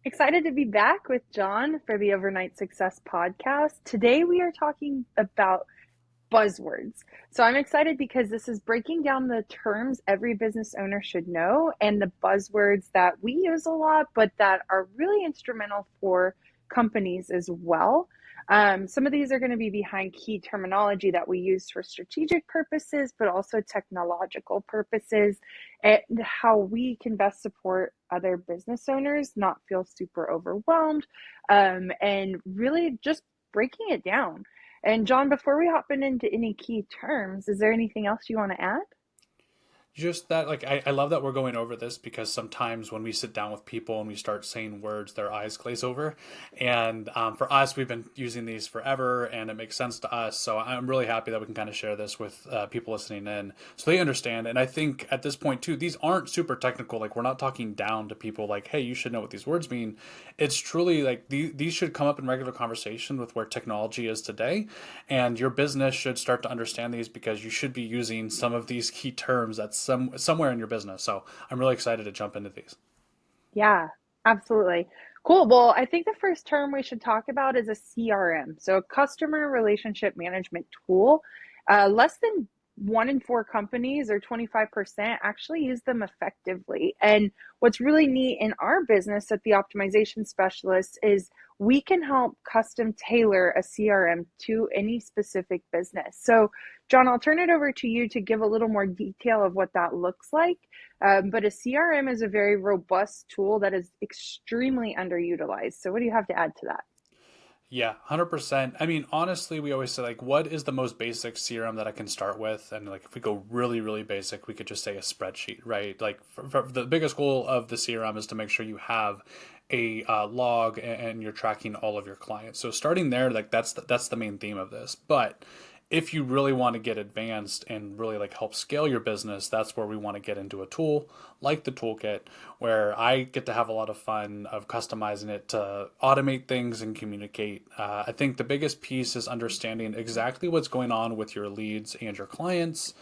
Excited to be back with John for the Overnight Success podcast. Today we are talking about buzzwords. So I'm excited because this is breaking down the terms every business owner should know and the buzzwords that we use a lot, but that are really instrumental for companies as well. Some of these are going to be behind key terminology that we use for strategic purposes, but also technological purposes, and how we can best support other business owners, not feel super overwhelmed, and really just breaking it down. And John, before we hop into any key terms, is there anything else you want to add? Just that, like, I love that we're going over this because sometimes when we sit down with people and we start saying words, their eyes glaze over. And for us, we've been using these forever and it makes sense to us. So I'm really happy that we can kind of share this with people listening in so they understand. And I think at this point, too, these aren't super technical. Like, we're not talking down to people like, hey, you should know what these words mean. It's truly like these should come up in regular conversation with where technology is today. And your business should start to understand these because you should be using some of these key terms at somewhere in your business. So I'm really excited to jump into these. Yeah, absolutely. Cool. Well, I think the first term we should talk about is a CRM. So, a customer relationship management tool. Less than one in four companies, or 25%, actually use them effectively. And what's really neat in our business at the optimization specialist is we can help custom tailor a CRM to any specific business. So, John, I'll turn it over to you to give a little more detail of what that looks like. But a CRM is a very robust tool that is extremely underutilized. So, what do you have to add to that? Yeah, 100%. I mean, honestly, we always say, like, what is the most basic CRM that I can start with? And, like, if we go really, really basic, we could just say a spreadsheet, right? Like, for the biggest goal of the CRM is to make sure you have a log and you're tracking all of your clients. So starting there, like, that's the main theme of this. But if you really want to get advanced and really like help scale your business, that's where we want to get into a tool like the toolkit, where I get to have a lot of fun of customizing it to automate things and communicate. I think the biggest piece is understanding exactly what's going on with your leads and your clients.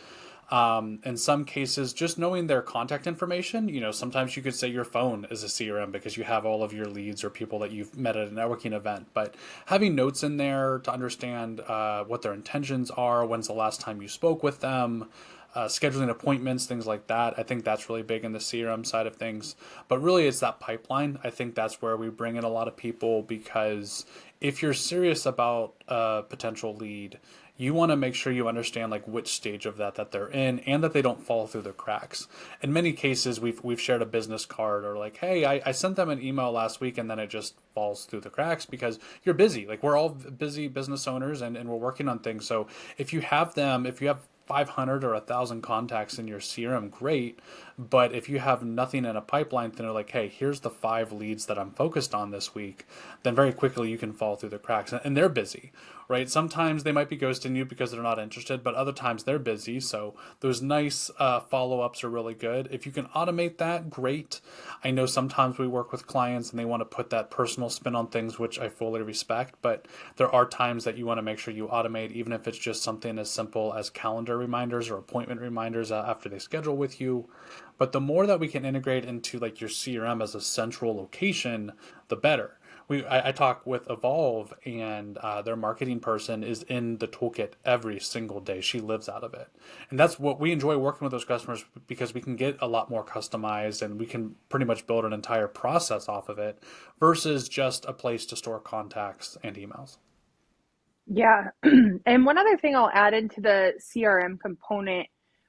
In some cases, just knowing their contact information, sometimes you could say your phone is a CRM because you have all of your leads or people that you've met at a networking event. But having notes in there to understand what their intentions are, when's the last time you spoke with them, scheduling appointments, things like that. I think that's really big in the CRM side of things. But really, it's that pipeline. I think that's where we bring in a lot of people because if you're serious about a potential lead, you want to make sure you understand like which stage of that they're in and that they don't fall through the cracks. In many cases, we've shared a business card or like, hey, I sent them an email last week and then it just falls through the cracks because you're busy. Like we're all busy business owners and we're working on things. So if you have 500 or 1,000 contacts in your CRM, great. But if you have nothing in a pipeline, then they're like, hey, here's the 5 leads that I'm focused on this week, then very quickly you can fall through the cracks. And they're busy, right? Sometimes they might be ghosting you because they're not interested, but other times they're busy. So those nice follow ups are really good. If you can automate that, great. I know sometimes we work with clients and they want to put that personal spin on things, which I fully respect, but there are times that you want to make sure you automate, even if it's just something as simple as calendar reminders or appointment reminders after they schedule with you. But the more that we can integrate into like your CRM as a central location, the better. I talk with Evolve, and their marketing person is in the toolkit every single day. She lives out of it, and that's what we enjoy working with those customers because we can get a lot more customized, and we can pretty much build an entire process off of it, versus just a place to store contacts and emails. Yeah. And one other thing I'll add into the CRM component,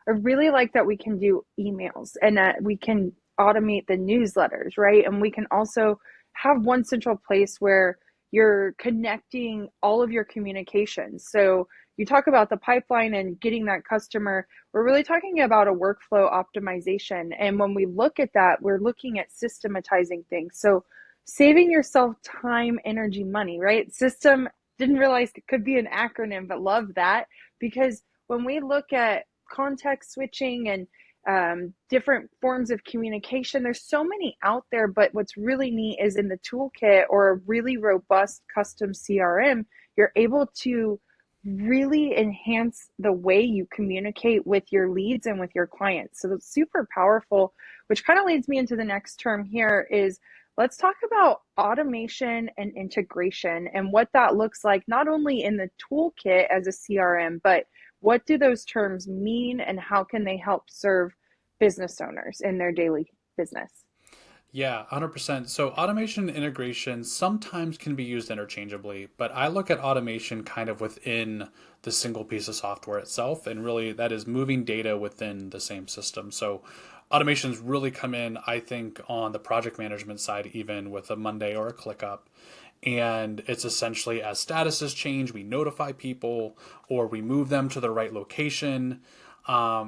I really like that we can do emails and that we can automate the newsletters, right? And we can also have one central place where you're connecting all of your communications. So you talk about the pipeline and getting that customer. We're really talking about a workflow optimization. And when we look at that, we're looking at systematizing things. So saving yourself time, energy, money, right? System, didn't realize it could be an acronym, but love that because when we look at context switching and different forms of communication, there's so many out there. But what's really neat is in the toolkit or a really robust custom CRM, you're able to really enhance the way you communicate with your leads and with your clients. So that's super powerful, which kind of leads me into the next term here is let's talk about automation and integration and what that looks like, not only in the toolkit as a CRM, but what do those terms mean and how can they help serve business owners in their daily business? Yeah, 100%. So automation and integration sometimes can be used interchangeably, but I look at automation kind of within the single piece of software itself, and really that is moving data within the same system. So automations really come in, I think, on the project management side, even with a Monday or a ClickUp. And it's essentially as statuses change, we notify people or we move them to the right location. A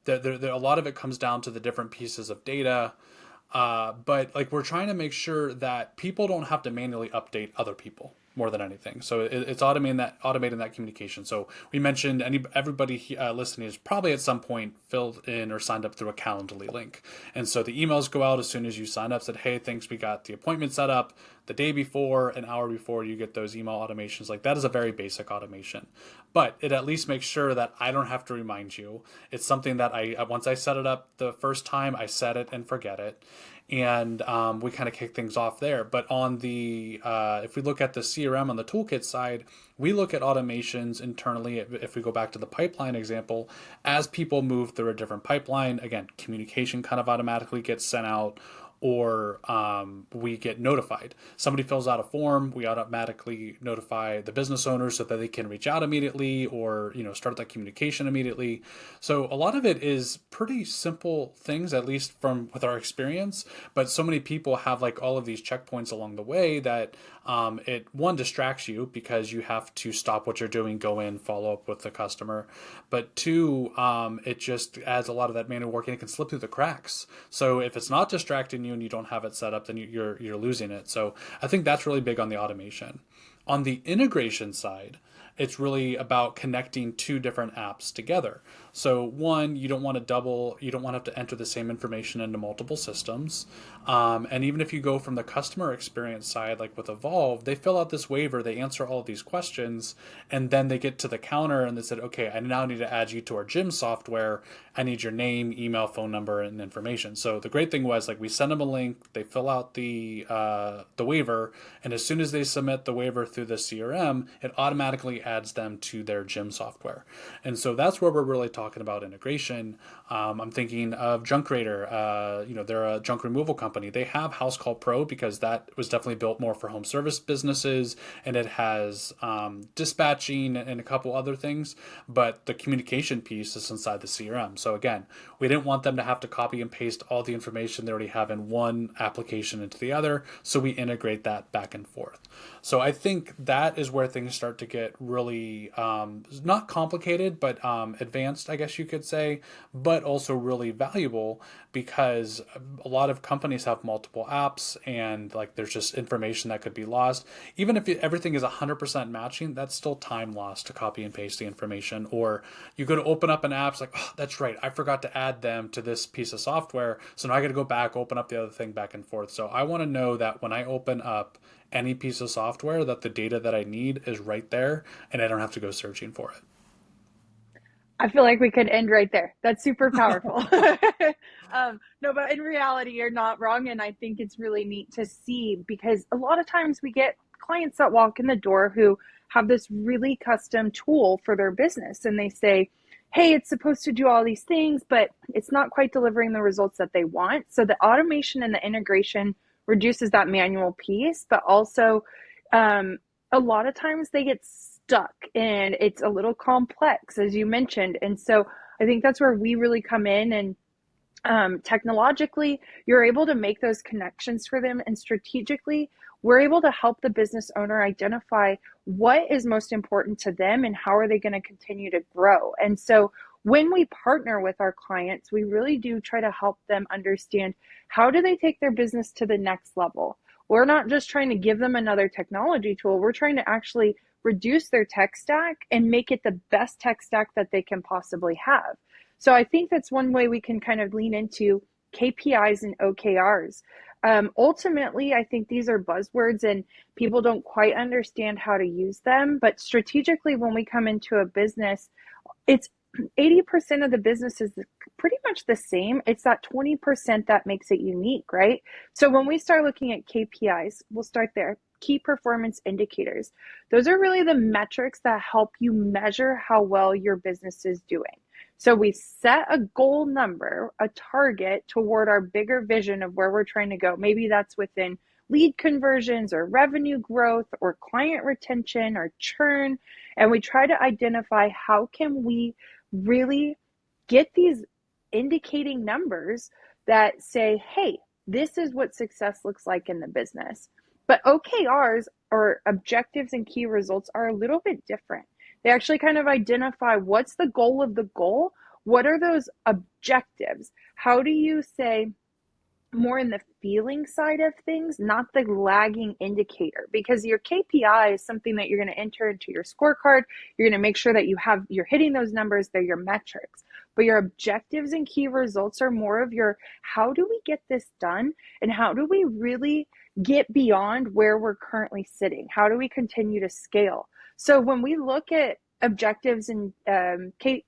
lot of it comes down to the different pieces of data. But like we're trying to make sure that people don't have to manually update other people more than anything. So it's automating that communication. So we mentioned everybody listening is probably at some point filled in or signed up through a Calendly link, and so the emails go out as soon as you sign up. Said, hey, thanks, we got the appointment set up the day before, an hour before. You get those email automations. Like that is a very basic automation, but it at least makes sure that I don't have to remind you. It's something that I once I set it up the first time, I set it and forget it, and we kind of kick things off there. But on the if we look at the CRM on the toolkit side, we look at automations internally. If we go back to the pipeline example, as people move through a different pipeline, again, communication kind of automatically gets sent out, or we get notified. Somebody fills out a form, we automatically notify the business owner so that they can reach out immediately, or start that communication immediately. So a lot of it is pretty simple things, at least from with our experience. But so many people have like all of these checkpoints along the way that it one distracts you because you have to stop what you're doing, go in, follow up with the customer. But two, it just adds a lot of that manual work and it can slip through the cracks. So if it's not distracting you and you don't have it set up, then you're losing it. So I think that's really big on the automation. On the integration side, it's really about connecting two different apps together. So one, you don't want to have to enter the same information into multiple systems. And even if you go from the customer experience side, like with Evolve, they fill out this waiver, they answer all of these questions, and then they get to the counter and they said, okay, I now need to add you to our gym software. I need your name, email, phone number, and information. So the great thing was, like, we send them a link, they fill out the waiver, and as soon as they submit the waiver through the CRM, it automatically adds them to their gym software. And so that's where we're really talking about integration. I'm thinking of Junk Raider. They're a junk removal company. They have House Call Pro because that was definitely built more for home service businesses, and it has dispatching and a couple other things. But the communication piece is inside the CRM. So again, we didn't want them to have to copy and paste all the information they already have in one application into the other. So we integrate that back and forth. So I think that is where things start to get really not complicated, but advanced, I guess you could say, but also really valuable because a lot of companies have multiple apps and like there's just information that could be lost. Even if everything is 100% matching, that's still time lost to copy and paste the information. Or you go to open up an app, it's like, oh, that's right, I forgot to add them to this piece of software. So now I got to go back, open up the other thing back and forth. So I want to know that when I open up any piece of software, that the data that I need is right there and I don't have to go searching for it. I feel like we could end right there. That's super powerful. No, but in reality, you're not wrong. And I think it's really neat to see because a lot of times we get clients that walk in the door who have this really custom tool for their business. And they say, hey, it's supposed to do all these things, but it's not quite delivering the results that they want. So the automation and the integration reduces that manual piece, but also a lot of times they get stuck and it's a little complex, as you mentioned. And so I think that's where we really come in and technologically, you're able to make those connections for them. And strategically, we're able to help the business owner identify what is most important to them and how are they going to continue to grow. And so when we partner with our clients, we really do try to help them understand how do they take their business to the next level. We're not just trying to give them another technology tool. We're trying to actually reduce their tech stack and make it the best tech stack that they can possibly have. So I think that's one way we can kind of lean into KPIs and OKRs. Ultimately, I think these are buzzwords and people don't quite understand how to use them. But strategically, when we come into a business, it's 80% of the business is pretty much the same. It's that 20% that makes it unique, right? So when we start looking at KPIs, we'll start there. Key performance indicators. Those are really the metrics that help you measure how well your business is doing. So we set a goal number, a target toward our bigger vision of where we're trying to go. Maybe that's within lead conversions or revenue growth or client retention or churn. And we try to identify how can we really get these indicating numbers that say, hey, this is what success looks like in the business. But OKRs, or objectives and key results, are a little bit different. They actually kind of identify what's the goal of the goal, what are those objectives, how do you say, more in the feeling side of things, not the lagging indicator, because your KPI is something that you're going to enter into your scorecard. You're going to make sure that you're hitting those numbers. They're your metrics. But your objectives and key results are more of your, how do we get this done? And how do we really get beyond where we're currently sitting? How do we continue to scale? So when we look at objectives and let me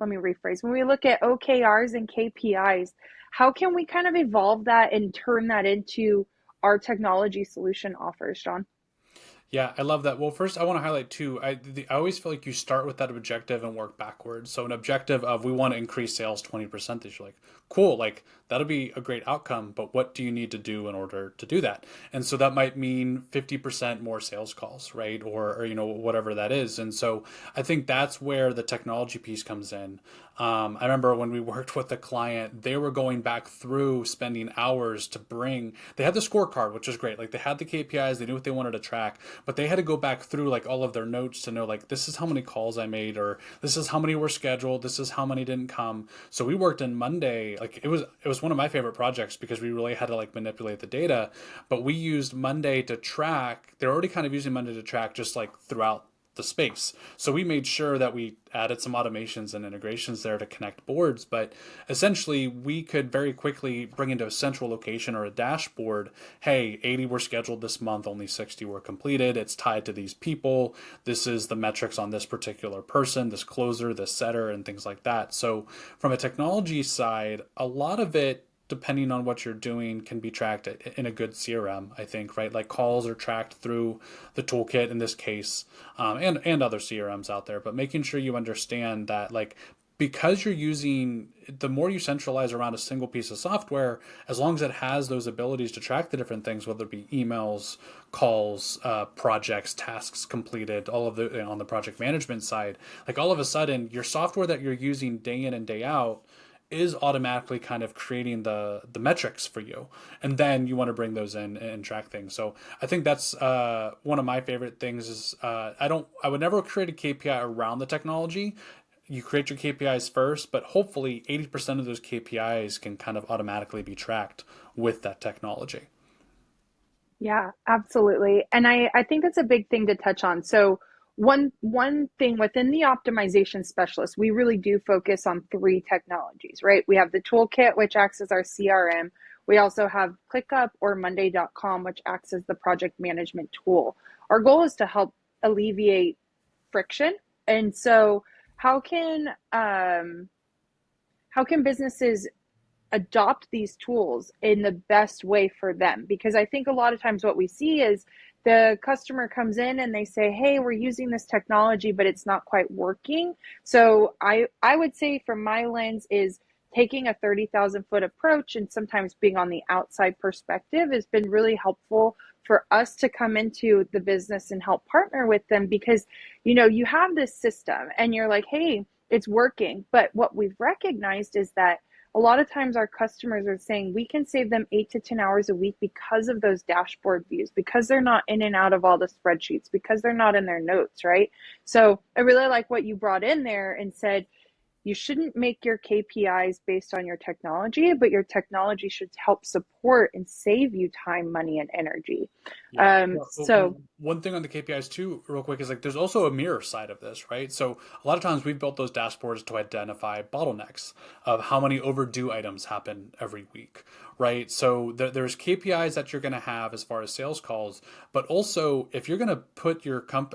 rephrase, when we look at OKRs and KPIs, how can we kind of evolve that and turn that into our technology solution offers, John? Yeah, I love that. Well, first, I want to highlight too. I always feel like you start with that objective and work backwards. So, an objective of we want to increase sales 20% this year. Like, cool, like that'll be a great outcome. But what do you need to do in order to do that? And so that might mean 50% more sales calls, right? Or whatever that is. And so I think that's where the technology piece comes in. I remember when we worked with a client, they were going back through spending hours to they had the scorecard, which was great. Like they had the KPIs, they knew what they wanted to track, but they had to go back through like all of their notes to know like, this is how many calls I made, or this is how many were scheduled. This is how many didn't come. So we worked in Monday. Like it was one of my favorite projects because we really had to like manipulate the data, but we used Monday to track. They're already kind of using Monday to track just like throughout the space. So we made sure that we added some automations and integrations there to connect boards, but essentially we could very quickly bring into a central location or a dashboard, hey, 80 were scheduled this month, only 60 were completed. It's tied to these people. This is the metrics on this particular person, this closer, this setter, and things like that. So from a technology side, a lot of it, depending on what you're doing, can be tracked in a good CRM, I think, right? Like calls are tracked through the toolkit in this case, and other CRMs out there, but making sure you understand that like, because you're using, the more you centralize around a single piece of software, as long as it has those abilities to track the different things, whether it be emails, calls, projects, tasks completed, all of the, on the project management side, like all of a sudden your software that you're using day in and day out is automatically kind of creating the metrics for you, and then you want to bring those in and track things. So I think that's one of my favorite things is I would never create a KPI around the technology. You create your KPIs first, but hopefully 80% of those KPIs can kind of automatically be tracked with that technology. Yeah, absolutely. And I think that's a big thing to touch on. So one thing within the optimization specialist, we really do focus on three technologies, right? We have the toolkit, which acts as our CRM. We also have ClickUp or Monday.com, which acts as the project management tool. Our goal is to help alleviate friction. And so how can businesses adopt these tools in the best way for them? Because I think a lot of times what we see is the customer comes in and they say, hey, we're using this technology, but it's not quite working. So I would say from my lens is taking a 30,000-foot approach and sometimes being on the outside perspective has been really helpful for us to come into the business and help partner with them, because you have this system and you're like, hey, it's working. But what we've recognized is that a lot of times our customers are saying we can save them 8 to 10 hours a week because of those dashboard views, because they're not in and out of all the spreadsheets, because they're not in their notes, right? So I really like what you brought in there and said, you shouldn't make your KPIs based on your technology, but your technology should help support support and save you time, money, and energy. Yeah. So One thing on the KPIs too, real quick, is like there's also a mirror side of this, right? So a lot of times we've built those dashboards to identify bottlenecks of how many overdue items happen every week, right? So there's KPIs that you're going to have as far as sales calls, but also if you're going to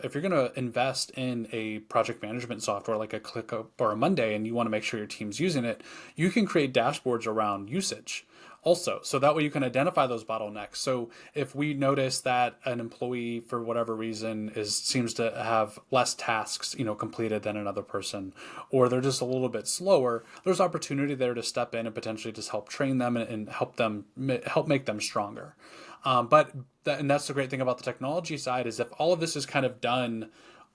if you're going to invest in a project management software like a ClickUp or a Monday, and you want to make sure your team's using it, you can create dashboards around usage also. So that way you can identify those bottlenecks. So if we notice that an employee for whatever reason seems to have less tasks, completed than another person, or they're just a little bit slower, there's opportunity there to step in and potentially just help train them and help make them stronger. And that's the great thing about the technology side is if all of this is kind of done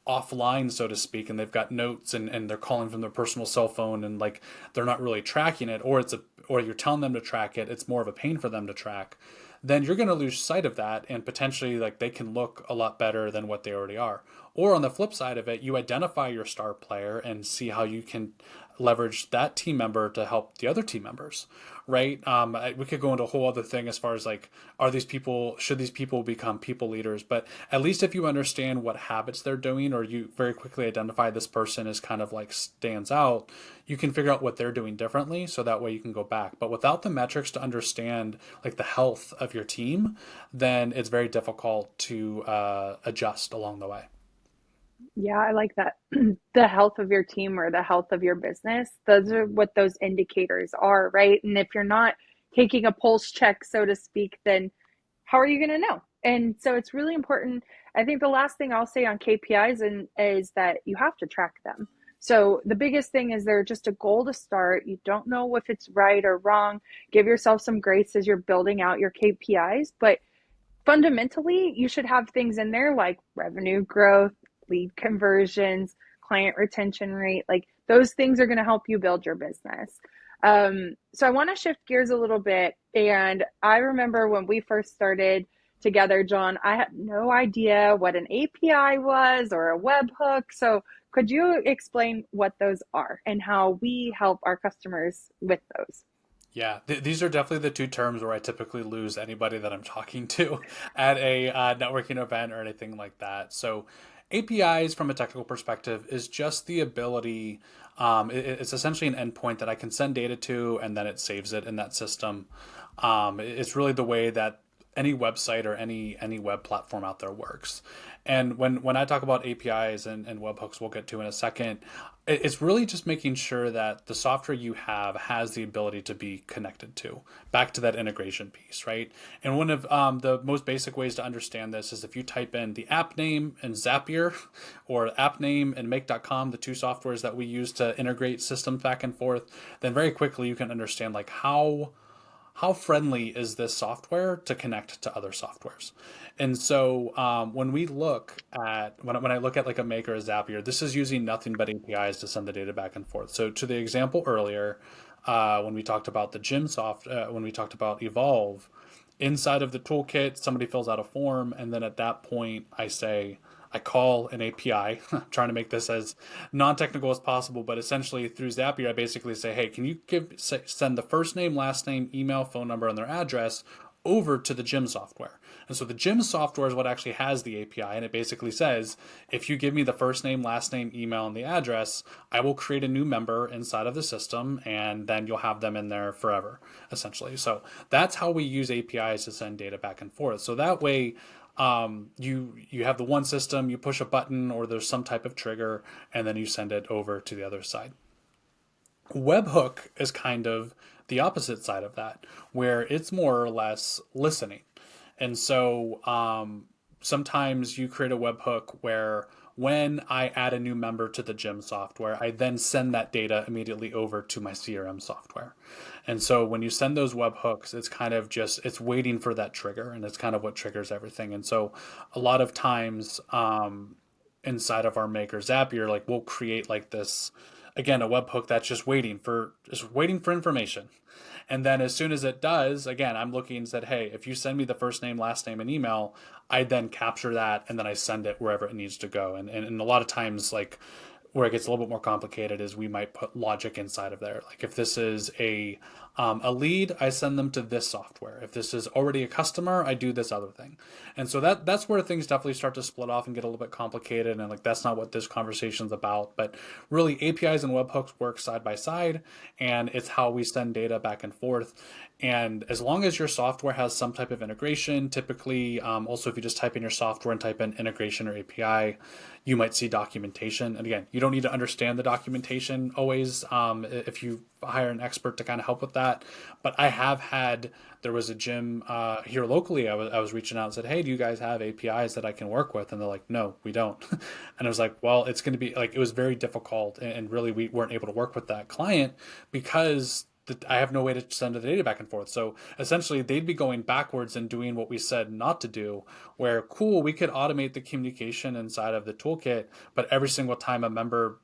offline, so to speak, and they've got notes and they're calling from their personal cell phone and like they're not really tracking it, or you're telling them to track it, it's more of a pain for them to track, then you're going to lose sight of that and potentially like they can look a lot better than what they already are. Or on the flip side of it, you identify your star player and see how you can leverage that team member to help the other team members, right? We could go into a whole other thing as far as like, should these people become people leaders? But at least if you understand what habits they're doing, or you very quickly identify this person as kind of like stands out, you can figure out what they're doing differently. So that way you can go back. But without the metrics to understand like the health of your team, then it's very difficult to adjust along the way. yeah, I like that. The health of your team or the health of your business, those are what those indicators are, right? And if you're not taking a pulse check, so to speak, then how are you going to know? And so it's really important. I think the last thing I'll say on KPIs is that you have to track them. So the biggest thing is they're just a goal to start. You don't know if it's right or wrong. Give yourself some grace as you're building out your KPIs, but fundamentally, you should have things in there like revenue growth, lead conversions, client retention rate. Like those things are going to help you build your business. So I want to shift gears a little bit. And I remember when we first started together, John, I had no idea what an API was or a webhook. So could you explain what those are and how we help our customers with those? Yeah, these are definitely the two terms where I typically lose anybody that I'm talking to at a networking event or anything like that. So, APIs from a technical perspective is just the ability, it's essentially an endpoint that I can send data to and then it saves it in that system. It's really the way that any website or any web platform out there works. And when I talk about APIs and webhooks, we'll get to in a second, it's really just making sure that the software you have has the ability to be connected to, back to that integration piece, right? And one of the most basic ways to understand this is if you type in the app name and Zapier, or app name and make.com, the two softwares that we use to integrate systems back and forth, then very quickly you can understand like how friendly is this software to connect to other softwares. And so when I look at like a Make or a Zapier, this is using nothing but APIs to send the data back and forth. So to the example earlier, when we talked about when we talked about Evolve, inside of the toolkit, somebody fills out a form, and then at that point, I call an API, trying to make this as non-technical as possible, but essentially through Zapier, I basically say, hey, can you send the first name, last name, email, phone number, and their address over to the gym software. And so the gym software is what actually has the API, and it basically says, if you give me the first name, last name, email, and the address, I will create a new member inside of the system, and then you'll have them in there forever, essentially. So that's how we use APIs to send data back and forth. So that way, you have the one system, you push a button, or there's some type of trigger, and then you send it over to the other side. Webhook is kind of the opposite side of that, where it's more or less listening. And so sometimes you create a webhook where when I add a new member to the gym software, I then send that data immediately over to my CRM software. And so when you send those webhooks, it's kind of just, it's waiting for that trigger, and it's kind of what triggers everything. And so a lot of times inside of our Maker Zapier, like we'll create like this, again, a webhook that's just waiting for information. And then as soon as it does, again, I'm looking and said, hey, if you send me the first name, last name, and email, I then capture that and then I send it wherever it needs to go. And a lot of times, like where it gets a little bit more complicated is we might put logic inside of there. Like if this is a A lead, I send them to this software. If this is already a customer, I do this other thing. And so that's where things definitely start to split off and get a little bit complicated. And like that's not what this conversation is about. But really, APIs and webhooks work side by side, and it's how we send data back and forth. And as long as your software has some type of integration, typically, also if you just type in your software and type in integration or API, you might see documentation. And again, you don't need to understand the documentation always, if you hire an expert to kind of help with that. But I have had, there was a gym here locally. I was reaching out and said, hey, do you guys have APIs that I can work with? And they're like, no, we don't. And I was like, well, it's going to be like, it was very difficult. And really, we weren't able to work with that client because I have no way to send the data back and forth. So essentially, they'd be going backwards and doing what we said not to do. Where cool, we could automate the communication inside of the toolkit, but every single time a member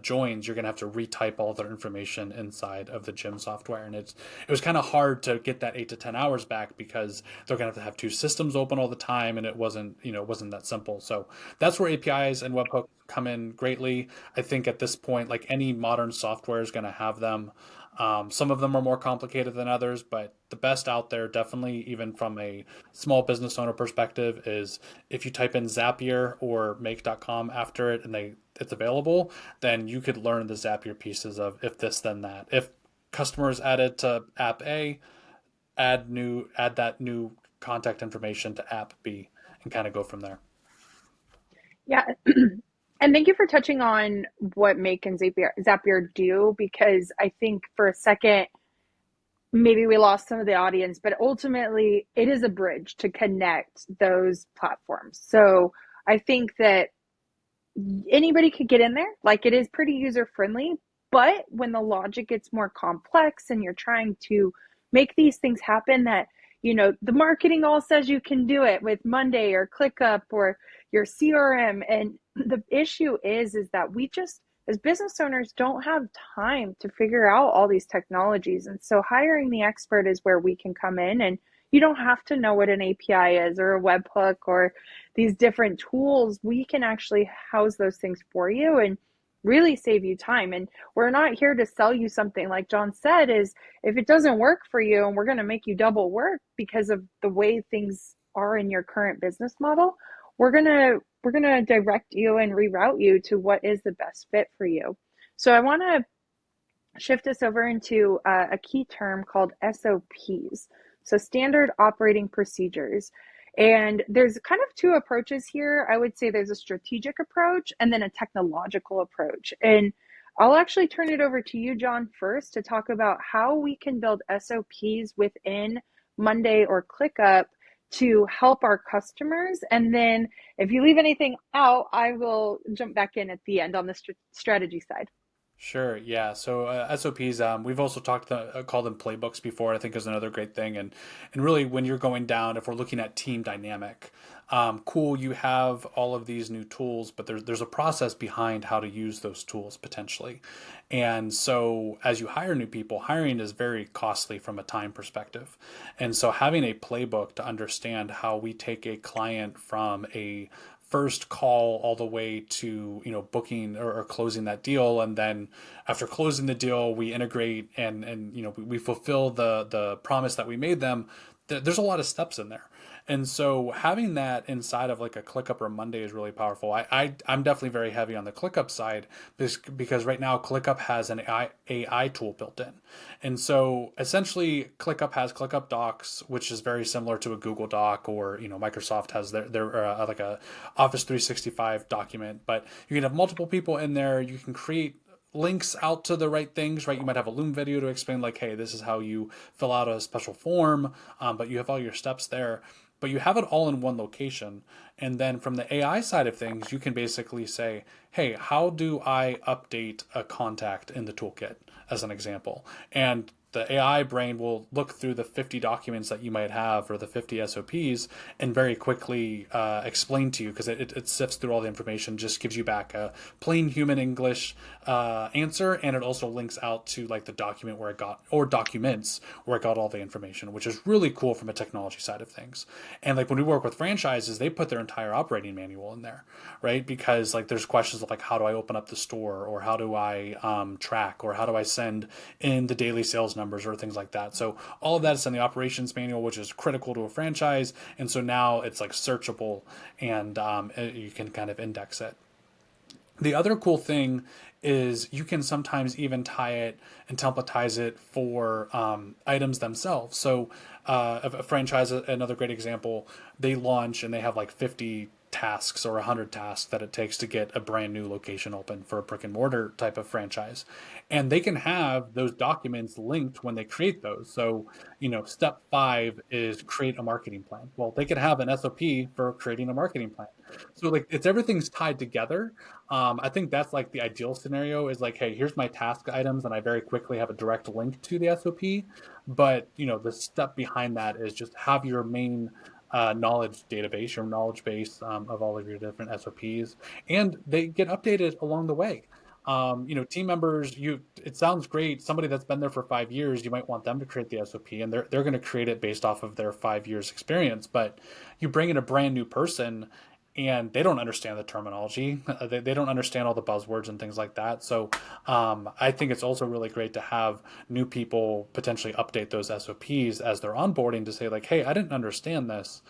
joins, you're gonna have to retype all their information inside of the gym software, and it was kind of hard to get that 8 to 10 hours back because they're gonna have two systems open all the time, and it wasn't that simple. So that's where APIs and webhooks come in greatly. I think at this point, like any modern software is gonna have them. Some of them are more complicated than others, but the best out there, definitely, even from a small business owner perspective, is if you type in Zapier or make.com after it and it's available, then you could learn the Zapier pieces of if this, then that. If customers added to app A, add that new contact information to app B and kind of go from there. Yeah. And thank you for touching on what Make and Zapier do, because I think for a second, maybe we lost some of the audience, but ultimately it is a bridge to connect those platforms. So I think that anybody could get in there. Like, it is pretty user friendly, but when the logic gets more complex and you're trying to make these things happen that, the marketing all says you can do it with Monday or ClickUp or your CRM. And the issue is that we just, as business owners, don't have time to figure out all these technologies. And so hiring the expert is where we can come in, and you don't have to know what an API is or a webhook or these different tools. We can actually house those things for you and really save you time. And we're not here to sell you something. Like John said, is if it doesn't work for you and we're going to make you double work because of the way things are in your current business model, we're going to direct you and reroute you to what is the best fit for you. So I want to shift us over into a key term called SOPs. So standard operating procedures. And there's kind of two approaches here. I would say there's a strategic approach and then a technological approach. And I'll actually turn it over to you, John, first to talk about how we can build SOPs within Monday or ClickUp to help our customers. And then if you leave anything out, I will jump back in at the end on the strategy side. Sure, yeah. So SOPs, we've also called them playbooks before. I think is another great thing, and really when you're going down, if we're looking at team dynamic, cool, you have all of these new tools, but there's a process behind how to use those tools potentially, and so as you hire new people, hiring is very costly from a time perspective, and so having a playbook to understand how we take a client from a first call all the way to booking or closing that deal, and then after closing the deal we integrate and we fulfill the promise that we made them. There's a lot of steps in there, and so having that inside of like a ClickUp or Monday is really powerful. I'm definitely very heavy on the ClickUp side because right now ClickUp has an AI tool built in, and so essentially ClickUp has ClickUp Docs, which is very similar to a Google Doc, or Microsoft has their like a Office 365 document, but you can have multiple people in there. You can create links out to the right things, right? You might have a Loom video to explain like, hey, this is how you fill out a special form, but you have all your steps there, but you have it all in one location. And then from the AI side of things, you can basically say, hey, how do I update a contact in the toolkit, as an example? And the AI brain will look through the 50 documents that you might have or the 50 SOPs and very quickly explain to you, because it sifts through all the information, just gives you back a plain human English answer, and it also links out to like the document where it got, or documents where it got all the information, which is really cool from a technology side of things. And like when we work with franchises, they put their entire operating manual in there, right? Because like there's questions of like, how do I open up the store, or how do I track, or how do I send in the daily sales numbers, members or things like that. So all of that is in the operations manual, which is critical to a franchise. And so now it's like searchable, and you can kind of index it. The other cool thing is you can sometimes even tie it and templatize it for items themselves. So a franchise, another great example, they launch and they have like 50 tasks or 100 tasks that it takes to get a brand new location open for a brick and mortar type of franchise. And they can have those documents linked when they create those. So, step 5 is create a marketing plan. Well, they could have an SOP for creating a marketing plan. So like everything's tied together. I think that's like the ideal scenario is like, hey, here's my task items, and I very quickly have a direct link to the SOP. But the step behind that is just have your main knowledge database, your knowledge base of all of your different SOPs, and they get updated along the way. Team members, it sounds great. Somebody that's been there for 5 years, you might want them to create the SOP, and they're going to create it based off of their 5 years experience. But you bring in a brand new person, and they don't understand the terminology. They don't understand all the buzzwords and things like that. So I think it's also really great to have new people potentially update those SOPs as they're onboarding to say like, hey, I didn't understand this.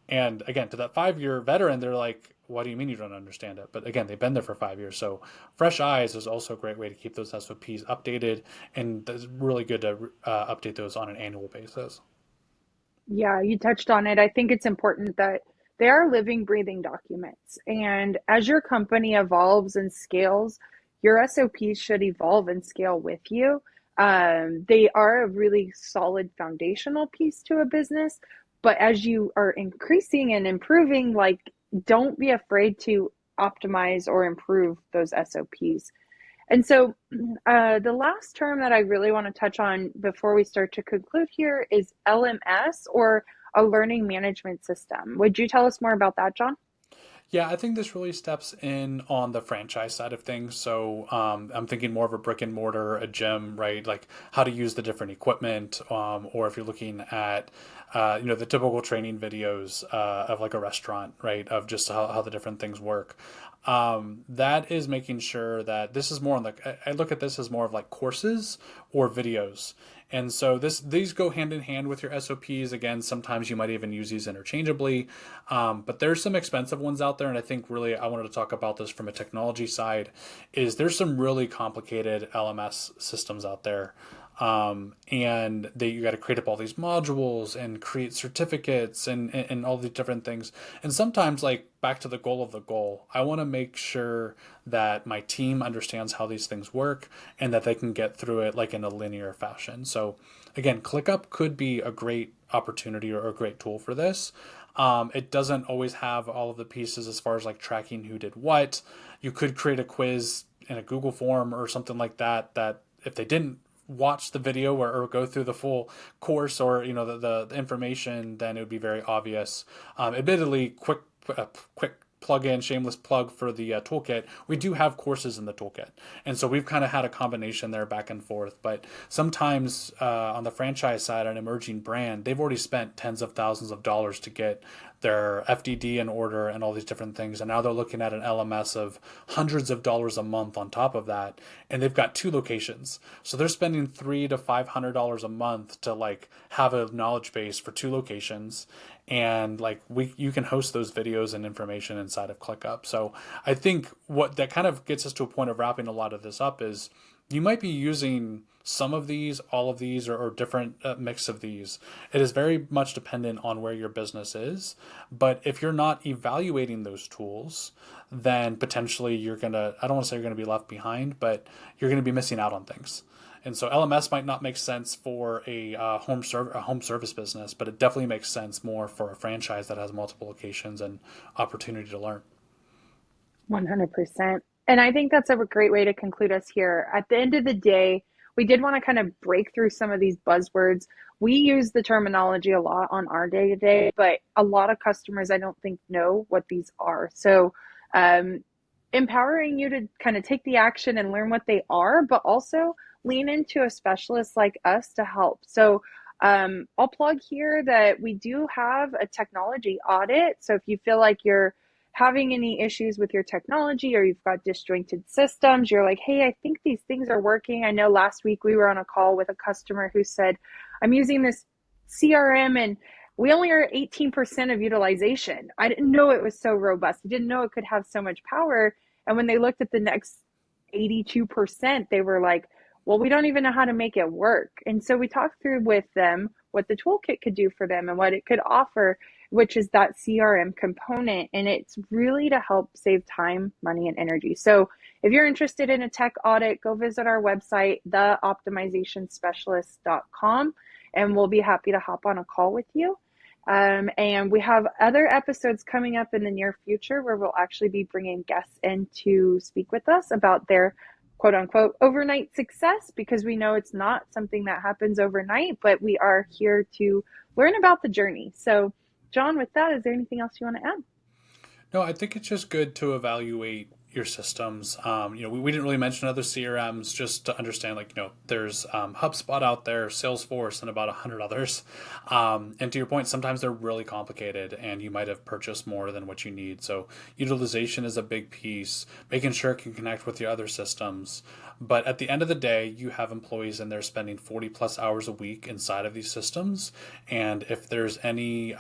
And again, to that 5 year veteran, they're like, what do you mean you don't understand it? But again, they've been there for 5 years. So fresh eyes is also a great way to keep those SOPs updated. And it's really good to update those on an annual basis. Yeah, you touched on it. I think it's important that they are living, breathing documents. And as your company evolves and scales, your SOPs should evolve and scale with you. They are a really solid foundational piece to a business. But as you are increasing and improving, like, don't be afraid to optimize or improve those SOPs. And so, the last term that I really want to touch on before we start to conclude here is LMS, or a learning management system. Would you tell us more about that, John? Yeah, I think this really steps in on the franchise side of things. So I'm thinking more of a brick and mortar, a gym, right? Like how to use the different equipment, or if you're looking at, the typical training videos of like a restaurant, right? Of just how the different things work. That is making sure that this is more on I look at this as more of like courses or videos. And so these go hand in hand with your SOPs. Again, sometimes you might even use these interchangeably, but there's some expensive ones out there. And I think really I wanted to talk about this from a technology side. Is there's some really complicated LMS systems out there, and you got to create up all these modules and create certificates and all these different things. And sometimes, like back to the goal of the goal, I want to make sure that my team understands how these things work and that they can get through it like in a linear fashion. So again, ClickUp could be a great opportunity or a great tool for this. It doesn't always have all of the pieces as far as like tracking who did what. You could create a quiz in a Google form or something like that, that if they didn't watch the video or go through the full course, or the information, then it would be very obvious. Admittedly, quick plug in, shameless plug for the toolkit. We do have courses in the toolkit, and so we've kind of had a combination there back and forth. But sometimes on the franchise side, an emerging brand, they've already spent tens of thousands of dollars to get their FDD in order and all these different things, and now they're looking at an LMS of hundreds of dollars a month on top of that, and they've got 2 locations, so they're spending $300 to $500 a month to like have a knowledge base for 2 locations. And like you can host those videos and information inside of ClickUp. So I think what that kind of gets us to a point of wrapping a lot of this up is you might be using some of these, all of these, or different mix of these. It is very much dependent on where your business is. But if you're not evaluating those tools, then potentially I don't want to say you're going to be left behind, but you're going to be missing out on things. And so LMS might not make sense for a home service business, but it definitely makes sense more for a franchise that has multiple locations and opportunity to learn. 100%. And I think that's a great way to conclude us here. At the end of the day, we did want to kind of break through some of these buzzwords. We use the terminology a lot on our day to day, but a lot of customers, I don't think, know what these are. So, empowering you to kind of take the action and learn what they are, but also lean into a specialist like us to help. So, I'll plug here that we do have a technology audit. So if you feel like you're having any issues with your technology or you've got disjointed systems, you're like, hey, I think these things are working. I know last week we were on a call with a customer who said, I'm using this CRM and we only are at 18% of utilization. I didn't know it was so robust. I didn't know it could have so much power. And when they looked at the next 82%, they were like, well, we don't even know how to make it work. And so we talked through with them what the toolkit could do for them and what it could offer, which is that CRM component. And it's really to help save time, money, and energy. So if you're interested in a tech audit, go visit our website, theoptimizationspecialist.com, and we'll be happy to hop on a call with you. And we have other episodes coming up in the near future where we'll actually be bringing guests in to speak with us about their quote unquote overnight success, because we know it's not something that happens overnight, but we are here to learn about the journey. So, John, with that, is there anything else you want to add? No, I think it's just good to evaluate your systems. We didn't really mention other CRMs just to understand, there's HubSpot out there, Salesforce, and about 100 others. And to your point, sometimes they're really complicated and you might have purchased more than what you need. So utilization is a big piece, making sure it can connect with your other systems. But at the end of the day, you have employees and they're spending 40 plus hours a week inside of these systems. And if there's any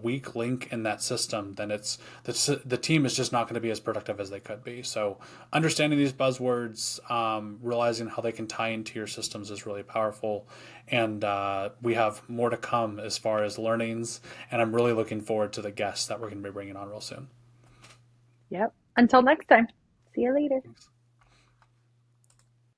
weak link in that system, then the team is just not going to be as productive as they could be. So understanding these buzzwords, realizing how they can tie into your systems is really powerful. And we have more to come as far as learnings. And I'm really looking forward to the guests that we're going to be bringing on real soon. Yep. Until next time. See you later. Thanks.